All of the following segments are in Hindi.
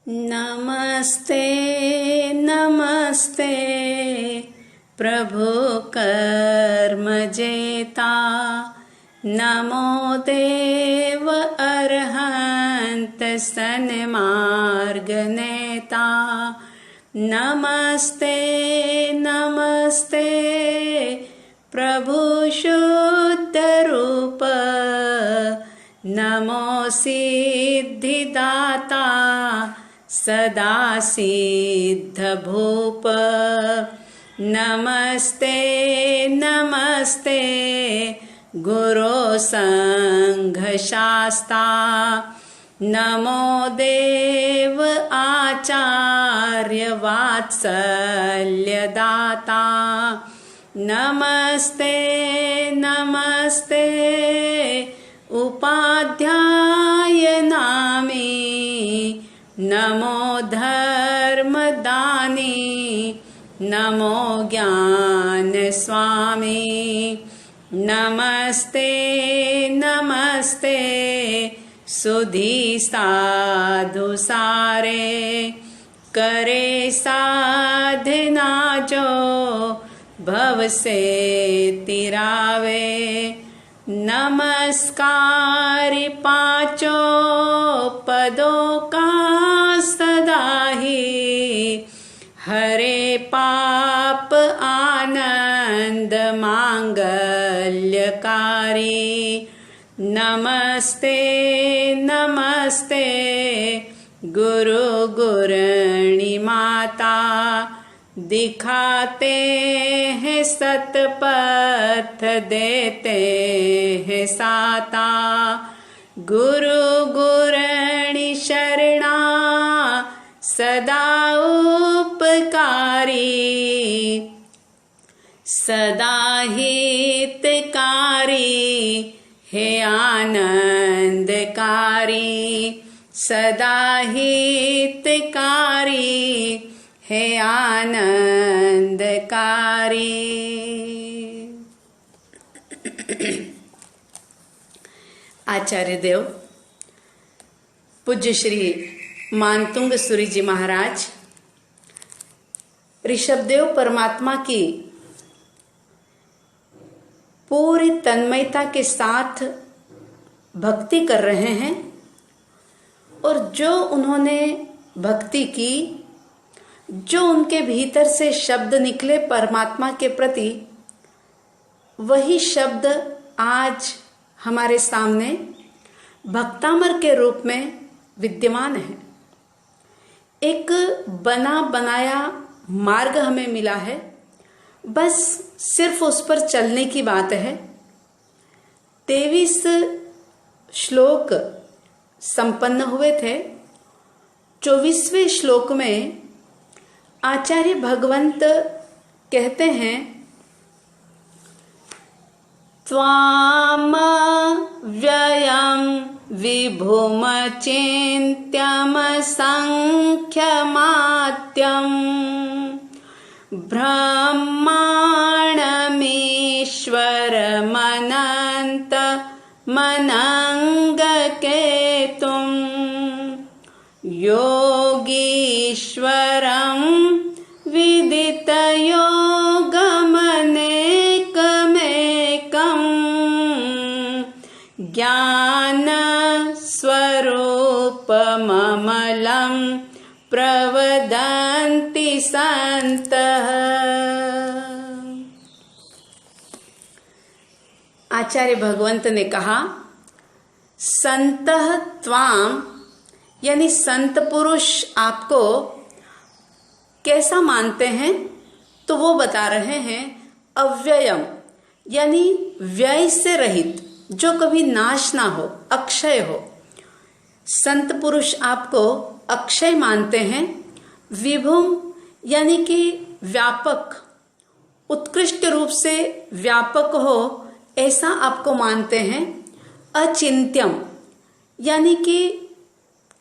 नमस्ते नमस्ते प्रभु कर्म जेता, नमो देव अरहंत सन्मार्ग नेता। नमस्ते नमस्ते प्रभु शुद्ध रूप, नमो सिद्धिदाता सदा सिद्ध भूप। नमस्ते नमस्ते गुरो संघ शास्ता, नमो देव आचार्य वात्सल्य दाता। नमस्ते नमस्ते उपाध्याय नामी, नमो धर्मदानी, नमो ज्ञान स्वामी। नमस्ते नमस्ते सुधी साधु सारे, करे साधना जो भव से तिरावे। नमस्कार पांचों पदों का सदा ही, हरे पाप आनंद मांगल्यकारी। नमस्ते नमस्ते गुरु गुरणी माता, दिखाते हैं सतपथ देते हैं साता। गुरु गुरणी शरणा सदा उपकारी, सदा हितकारी हे आनंदकारी। सदा हितकारी हे आनंदकारी। आचार्य देव पूज्य श्री मानतुंग सूरी जी महाराज ऋषभदेव परमात्मा की पूरी तन्मयता के साथ भक्ति कर रहे हैं, और जो उन्होंने भक्ति की, जो उनके भीतर से शब्द निकले परमात्मा के प्रति, वही शब्द आज हमारे सामने भक्तामर के रूप में विद्यमान है। एक बना बनाया मार्ग हमें मिला है, बस सिर्फ उस पर चलने की बात है। 23 श्लोक संपन्न हुए थे। 24वें श्लोक में आचार्य भगवंत कहते हैं, त्वाम व्ययं विभुम चिन्त्यम संख्यमात्यं, ब्रह्माण्डमीश्वरमनन्त मनंगकेतुं, योगीश्वरं विदितयोगमनेकमेकं, ज्ञानस्वरूपममलं प्रवदन्ति सन्तः। आचार्य भगवंत ने कहा, संतः त्वाम यानी संत पुरुष आपको कैसा मानते हैं, तो वो बता रहे हैं अव्ययम यानी व्यय से रहित, जो कभी नाश ना हो, अक्षय हो। संत पुरुष आपको अक्षय मानते हैं। विभुम यानी कि व्यापक, उत्कृष्ट रूप से व्यापक हो, ऐसा आपको मानते हैं। अचिंत्यम यानी कि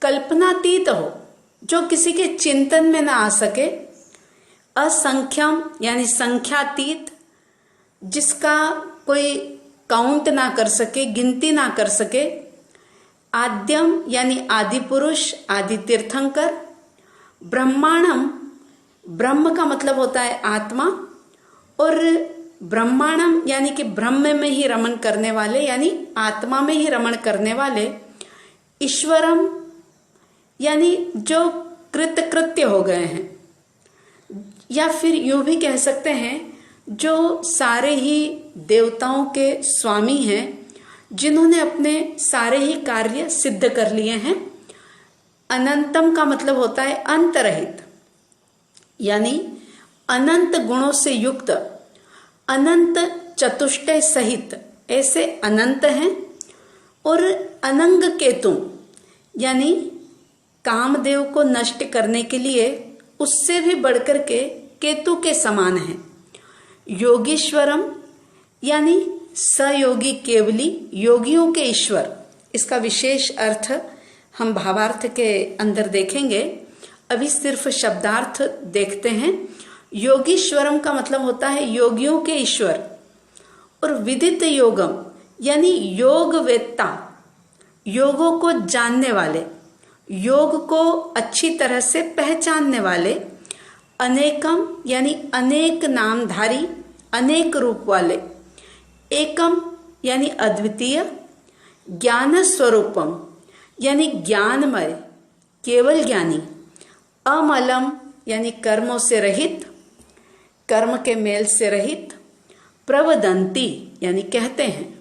कल्पनातीत हो, जो किसी के चिंतन में ना आ सके। असंख्यम यानी संख्यातीत, जिसका कोई काउंट ना कर सके, गिनती ना कर सके। आद्यम यानी आदि पुरुष, आदि तीर्थंकर, ब्रह्मांडम, ब्रह्म का मतलब होता है आत्मा, और ब्रह्मांडम यानी कि ब्रह्म में ही रमण करने वाले, यानी आत्मा में ही रमण करने वाले। ईश्वरम यानी जो कृतकृत्य हो गए हैं, या फिर यूं भी कह सकते हैं जो सारे ही देवताओं के स्वामी हैं, जिन्होंने अपने सारे ही कार्य सिद्ध कर लिए हैं। अनंतम का मतलब होता है अंतरहित, यानी अनंत गुणों से युक्त, अनंत चतुष्टय सहित, ऐसे अनंत हैं। और अनंग केतु यानी कामदेव को नष्ट करने के लिए उससे भी बढ़कर के केतु के समान है। योगीश्वरम यानी सयोगी केवली, योगियों के ईश्वर। इसका विशेष अर्थ हम भावार्थ के अंदर देखेंगे, अभी सिर्फ शब्दार्थ देखते हैं। योगीश्वरम का मतलब होता है योगियों के ईश्वर। और विदित योगम यानी योग वेत्ता, योगों को जानने वाले, योग को अच्छी तरह से पहचानने वाले। अनेकम यानी अनेक नामधारी, अनेक रूप वाले। एकम यानी अद्वितीय। ज्ञान स्वरूपम यानी ज्ञानमय, केवल ज्ञानी। अमलम यानी कर्मों से रहित, कर्म के मेल से रहित। प्रवदंती यानी कहते हैं।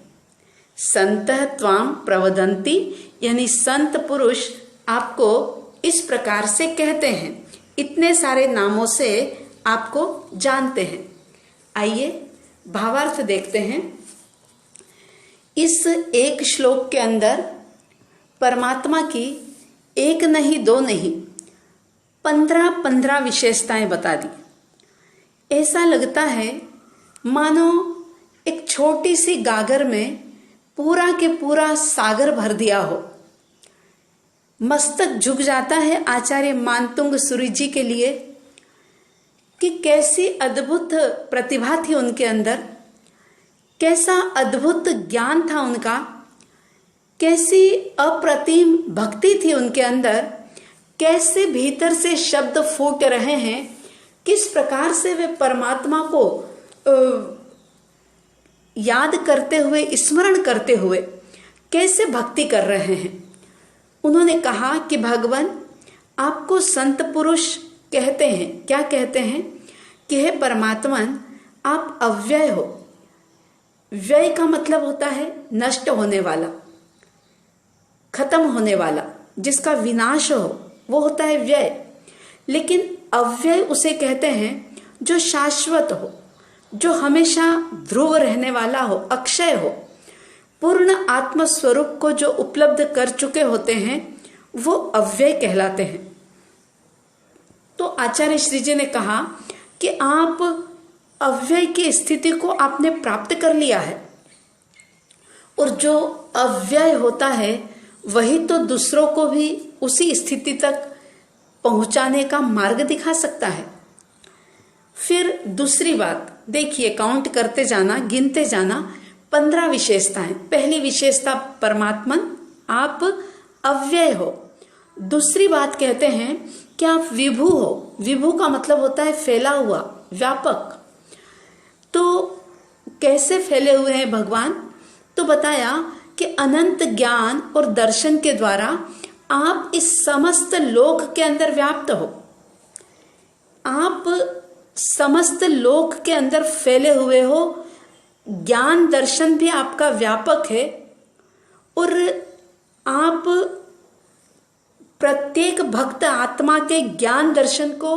संतः त्वाम प्रवदंती यानी संत पुरुष आपको इस प्रकार से कहते हैं, इतने सारे नामों से आपको जानते हैं। आइए भावार्थ देखते हैं। इस एक श्लोक के अंदर परमात्मा की एक नहीं, दो नहीं, 15 विशेषताएं बता दी। ऐसा लगता है मानो एक छोटी सी गागर में पूरा के पूरा सागर भर दिया हो। मस्तक झुक जाता है आचार्य मानतुंग सूरी जी के लिए कि कैसी अद्भुत प्रतिभा थी उनके अंदर, कैसा अद्भुत ज्ञान था उनका, कैसी अप्रतिम भक्ति थी उनके अंदर, कैसे भीतर से शब्द फूट रहे हैं, किस प्रकार से वे परमात्मा को याद करते हुए, स्मरण करते हुए कैसे भक्ति कर रहे हैं। उन्होंने कहा कि भगवान आपको संत पुरुष कहते हैं। क्या कहते हैं कि हे परमात्मन आप अव्यय हो। व्यय का मतलब होता है नष्ट होने वाला, खत्म होने वाला, जिसका विनाश हो वो होता है व्यय। लेकिन अव्यय उसे कहते हैं जो शाश्वत हो, जो हमेशा ध्रुव रहने वाला हो, अक्षय हो। पूर्ण आत्म स्वरूप को जो उपलब्ध कर चुके होते हैं वो अव्यय कहलाते हैं। तो आचार्य श्री जी ने कहा कि आप अव्यय की स्थिति को आपने प्राप्त कर लिया है, और जो अव्यय होता है वही तो दूसरों को भी उसी स्थिति तक पहुंचाने का मार्ग दिखा सकता है। फिर दूसरी बात देखिए, काउंट करते जाना, गिनते जाना, 15 विशेषताएं। पहली विशेषता परमात्मन आप अव्यय हो। दूसरी बात कहते हैं कि आप विभु हो। विभु का मतलब होता है फैला हुआ, व्यापक। तो कैसे फैले हुए हैं भगवान? तो बताया कि अनंत ज्ञान और दर्शन के द्वारा आप इस समस्त लोक के अंदर व्याप्त हो। आप समस्त लोक के अंदर फैले हुए हो। ज्ञान दर्शन भी आपका व्यापक है, और आप प्रत्येक भक्त आत्मा के ज्ञान दर्शन को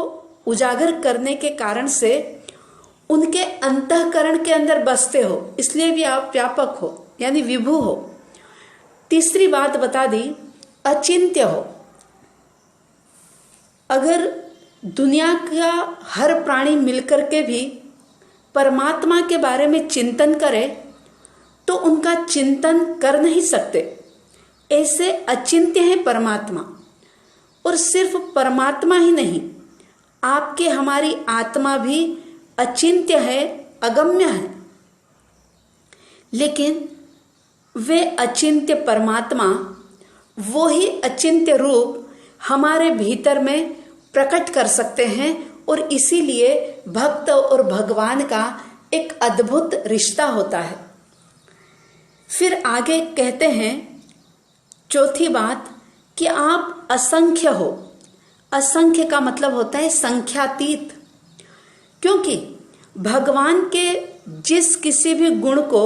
उजागर करने के कारण से उनके अंतःकरण के अंदर बसते हो, इसलिए भी आप व्यापक हो, यानी विभु हो। तीसरी बात बता दी, अचिंत्य हो। अगर दुनिया का हर प्राणी मिलकर के भी परमात्मा के बारे में चिंतन करे तो उनका चिंतन कर नहीं सकते, ऐसे अचिंत्य है परमात्मा। और सिर्फ परमात्मा ही नहीं, आपके हमारी आत्मा भी अचिंत्य है, अगम्य है। लेकिन वे अचिंत्य परमात्मा, वो ही अचिंत्य रूप हमारे भीतर में प्रकट कर सकते हैं और इसीलिए भक्त और भगवान का एक अद्भुत रिश्ता होता है। फिर आगे कहते हैं चौथी बात कि आप असंख्य हो। असंख्य का मतलब होता है संख्यातीत, क्योंकि भगवान के जिस किसी भी गुण को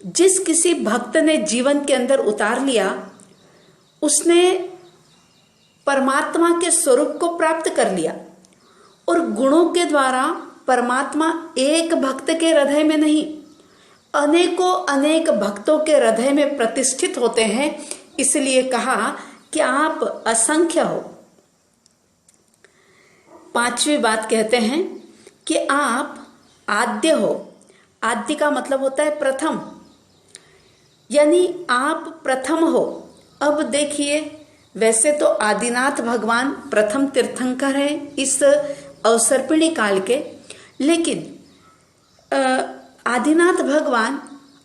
जिस किसी भक्त ने जीवन के अंदर उतार लिया, उसने परमात्मा के स्वरूप को प्राप्त कर लिया। और गुणों के द्वारा परमात्मा एक भक्त के हृदय में नहीं, अनेकों अनेक भक्तों के हृदय में प्रतिष्ठित होते हैं। इसलिए कहा कि आप असंख्य हो। पांचवी बात कहते हैं कि आप आद्य हो। आद्य का मतलब होता है प्रथम, यानी आप प्रथम हो। अब देखिए, वैसे तो आदिनाथ भगवान प्रथम तीर्थंकर हैं इस अवसर्पिणी काल के, लेकिन आदिनाथ भगवान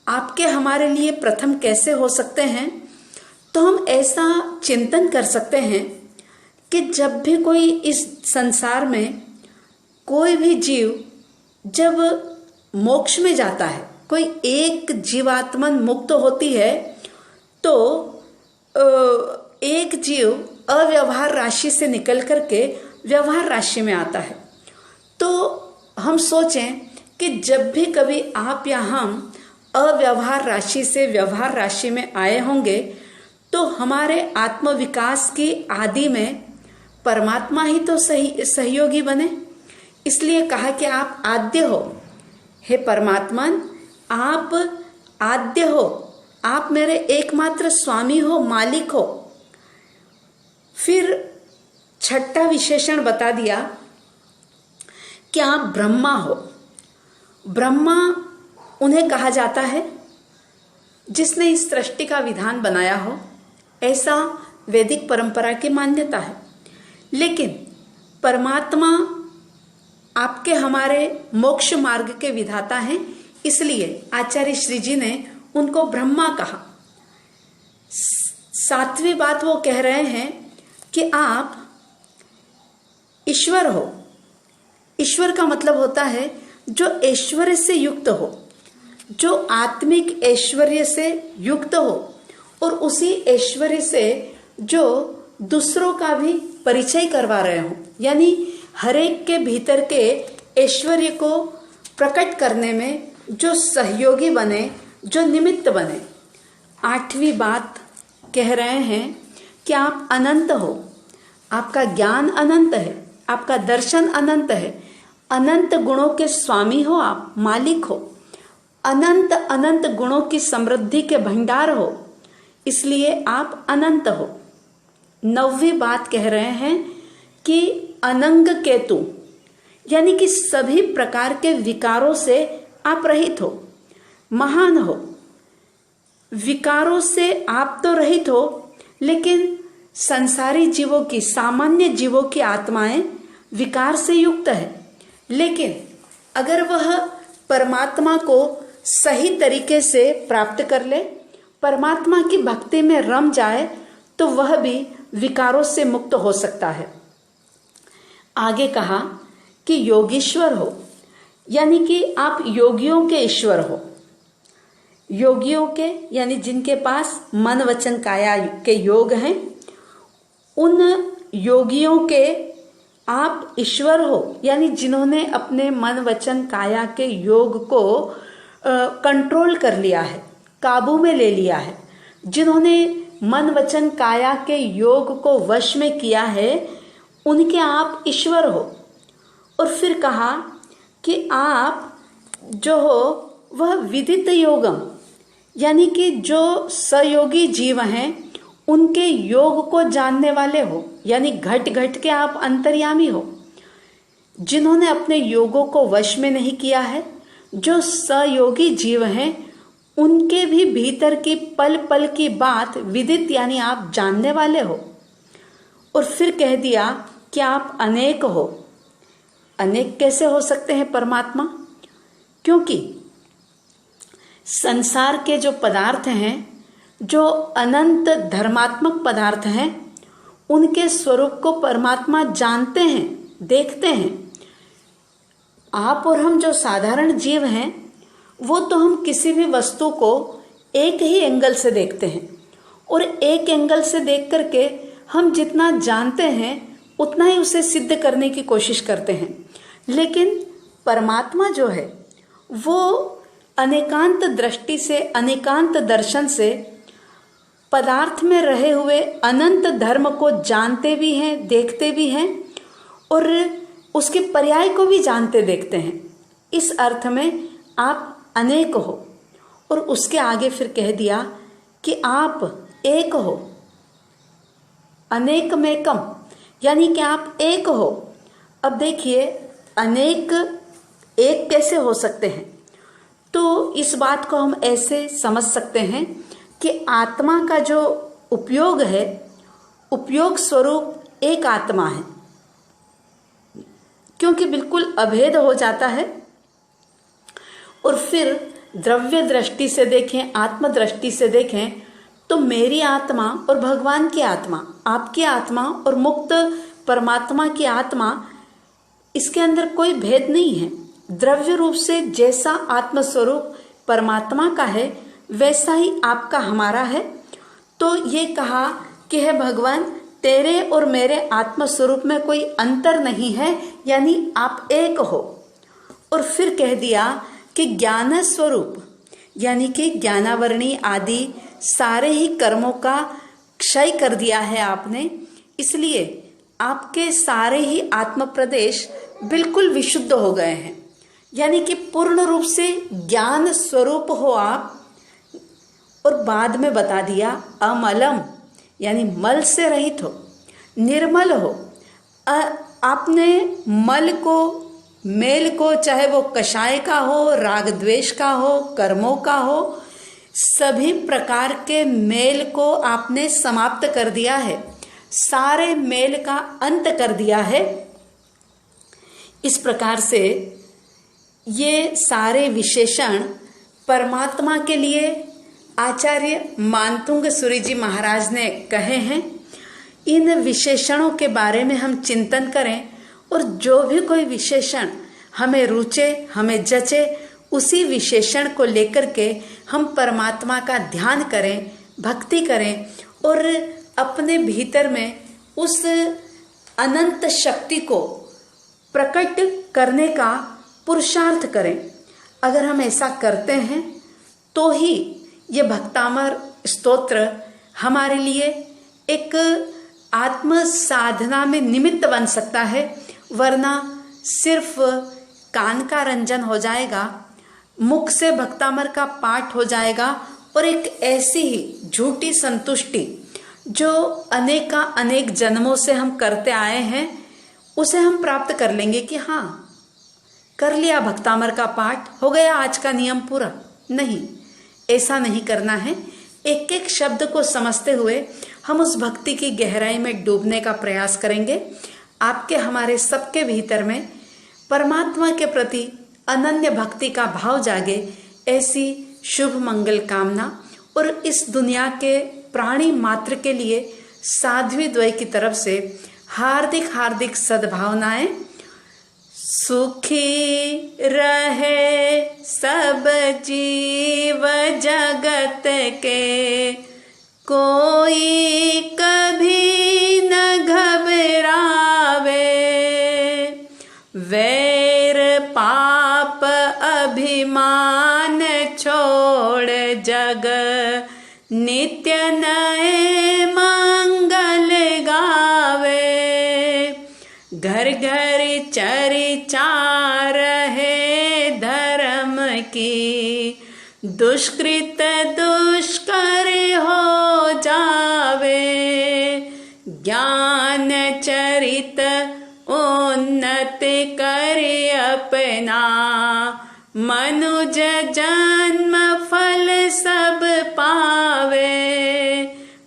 आपके हमारे लिए प्रथम कैसे हो सकते हैं? तो हम ऐसा चिंतन कर सकते हैं कि जब भी कोई इस संसार में कोई भी जीव जब मोक्ष में जाता है, कोई एक जीवात्मन मुक्त होती है, तो एक जीव अव्यवहार राशि से निकल करके व्यवहार राशि में आता है। तो हम सोचें कि जब भी कभी आप या हम अव्यवहार राशि से व्यवहार राशि में आए होंगे, तो हमारे आत्मविकास की आदि में परमात्मा ही तो सहयोगी बने। इसलिए कहा कि आप आद्य हो। हे परमात्मन, आप आद्य हो, आप मेरे एकमात्र स्वामी हो, मालिक हो। फिर छठा विशेषण बता दिया कि आप ब्रह्मा हो। ब्रह्मा उन्हें कहा जाता है जिसने इस सृष्टि का विधान बनाया हो, ऐसा वैदिक परंपरा की मान्यता है। लेकिन परमात्मा आपके हमारे मोक्ष मार्ग के विधाता हैं, इसलिए आचार्य श्री जी ने उनको ब्रह्मा कहा। सातवीं बात वो कह रहे हैं कि आप ईश्वर हो। ईश्वर का मतलब होता है जो ऐश्वर्य से युक्त हो, जो आत्मिक ऐश्वर्य से युक्त हो, और उसी ऐश्वर्य से जो दूसरों का भी परिचय करवा रहे हो, यानी हरेक के भीतर के ऐश्वर्य को प्रकट करने में जो सहयोगी बने, जो निमित्त बने। आठवीं बात कह रहे हैं कि आप अनंत हो। आपका ज्ञान अनंत है, आपका दर्शन अनंत है, अनंत गुणों के स्वामी हो, आप मालिक हो, अनंत अनंत गुणों की समृद्धि के भंडार हो, इसलिए आप अनंत हो। नौवीं बात कह रहे हैं कि अनंग केतु, यानी कि सभी प्रकार के विकारों से आप रहित हो, महान हो। विकारों से आप तो रहित हो, लेकिन संसारी जीवों की, सामान्य जीवों की आत्माएं विकार से युक्त है। लेकिन अगर वह परमात्मा को सही तरीके से प्राप्त कर ले, परमात्मा की भक्ति में रम जाए, तो वह भी विकारों से मुक्त हो सकता है। आगे कहा कि योगीश्वर हो, यानी कि आप योगियों के ईश्वर हो। योगियों के यानी जिनके पास मन वचन काया के योग हैं, उन योगियों के आप ईश्वर हो, यानी जिन्होंने अपने मन वचन काया के योग को कंट्रोल कर लिया है, काबू में ले लिया है। जिन्होंने मन वचन काया के योग को वश में किया है, उनके आप ईश्वर हो। और फिर कहा कि आप जो हो वह विदित योगम, यानी कि जो सहयोगी जीव हैं उनके योग को जानने वाले हो, यानी घट घट के आप अंतर्यामी हो। जिन्होंने अपने योगों को वश में नहीं किया है, जो सहयोगी जीव हैं, उनके भी भीतर की पल पल की बात विदित, यानी आप जानने वाले हो। और फिर कह दिया कि आप अनेक हो। अनेक कैसे हो सकते हैं परमात्मा? क्योंकि संसार के जो पदार्थ हैं, जो अनंत धर्मात्मक पदार्थ हैं, उनके स्वरूप को परमात्मा जानते हैं, देखते हैं। आप और हम जो साधारण जीव हैं, वो तो हम किसी भी वस्तु को एक ही एंगल से देखते हैं और एक एंगल से देख करके हम जितना जानते हैं उतना ही उसे सिद्ध करने की कोशिश करते हैं। लेकिन परमात्मा जो है वो अनेकांत दृष्टि से, अनेकांत दर्शन से पदार्थ में रहे हुए अनंत धर्म को जानते भी हैं, देखते भी हैं और उसके पर्याय को भी जानते देखते हैं। इस अर्थ में आप अनेक हो। और उसके आगे फिर कह दिया कि आप एक हो, अनेक में कम, यानी कि आप एक हो। अब देखिए, अनेक एक कैसे हो सकते हैं? तो इस बात को हम ऐसे समझ सकते हैं कि आत्मा का जो उपयोग है, उपयोग स्वरूप एक आत्मा है, क्योंकि बिल्कुल अभेद हो जाता है। और फिर द्रव्य दृष्टि से देखें, आत्म दृष्टि से देखें तो मेरी आत्मा और भगवान की आत्मा, आपकी आत्मा और मुक्त परमात्मा की आत्मा, इसके अंदर कोई भेद नहीं है। द्रव्य रूप से जैसा आत्म स्वरूप परमात्मा का है वैसा ही आपका हमारा है। तो ये कहा कि है भगवान, तेरे और मेरे आत्म स्वरूप में कोई अंतर नहीं है, यानी आप एक हो। और फिर कह दिया कि ज्ञान स्वरूप, यानी कि ज्ञानावरणी आदि सारे ही कर्मों का क्षय कर दिया है आपने, इसलिए आपके सारे ही आत्म प्रदेश बिल्कुल विशुद्ध हो गए हैं, यानी कि पूर्ण रूप से ज्ञान स्वरूप हो आप। और बाद में बता दिया अमलम, यानी मल से रहित हो, निर्मल हो। आपने मल को, मेल को, चाहे वो कषाय का हो, राग द्वेष का हो, कर्मों का हो, सभी प्रकार के मेल को आपने समाप्त कर दिया है, सारे मेल का अंत कर दिया है। इस प्रकार से ये सारे विशेषण परमात्मा के लिए आचार्य मानतुंग सूरी जी महाराज ने कहे हैं। इन विशेषणों के बारे में हम चिंतन करें और जो भी कोई विशेषण हमें रुचे, हमें जचे, उसी विशेषण को लेकर के हम परमात्मा का ध्यान करें, भक्ति करें और अपने भीतर में उस अनंत शक्ति को प्रकट करने का पुरुषार्थ करें। अगर हम ऐसा करते हैं तो ही ये भक्तामर स्तोत्र हमारे लिए एक आत्म साधना में निमित्त बन सकता है, वरना सिर्फ कान का रंजन हो जाएगा, मुख से भक्तामर का पाठ हो जाएगा और एक ऐसी ही झूठी संतुष्टि जो अनेक जन्मों से हम करते आए हैं उसे हम प्राप्त कर लेंगे कि हाँ, कर लिया भक्तामर का पाठ, हो गया आज का नियम पूरा। नहीं, ऐसा नहीं करना है। एक एक शब्द को समझते हुए हम उस भक्ति की गहराई में डूबने का प्रयास करेंगे। आपके हमारे सबके भीतर में परमात्मा के प्रति अनन्य भक्ति का भाव जागे, ऐसी शुभ मंगल कामना और इस दुनिया के प्राणी मात्र के लिए साध्वी द्वय की तरफ से हार्दिक हार्दिक सद्भावनाएं। सुखी रहे सब जीव जगत के, कोई कभी न घबरावे, वैर पाप अभिमान छोड़ जग नित्य नए मंगल गावे। घर घर चर्चा रहे धर्म की, दुष्कृत दुष्कर हो जावे। ज्ञान चरित उन्नत करे अपना, मनुज जन्म फल सब पावे।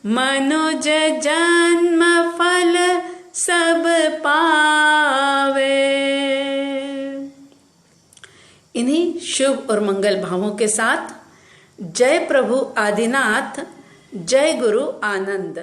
मनुज जन्म फल सब पावे। इन्हीं शुभ और मंगल भावों के साथ जय प्रभु आदिनाथ, जय गुरु आनंद।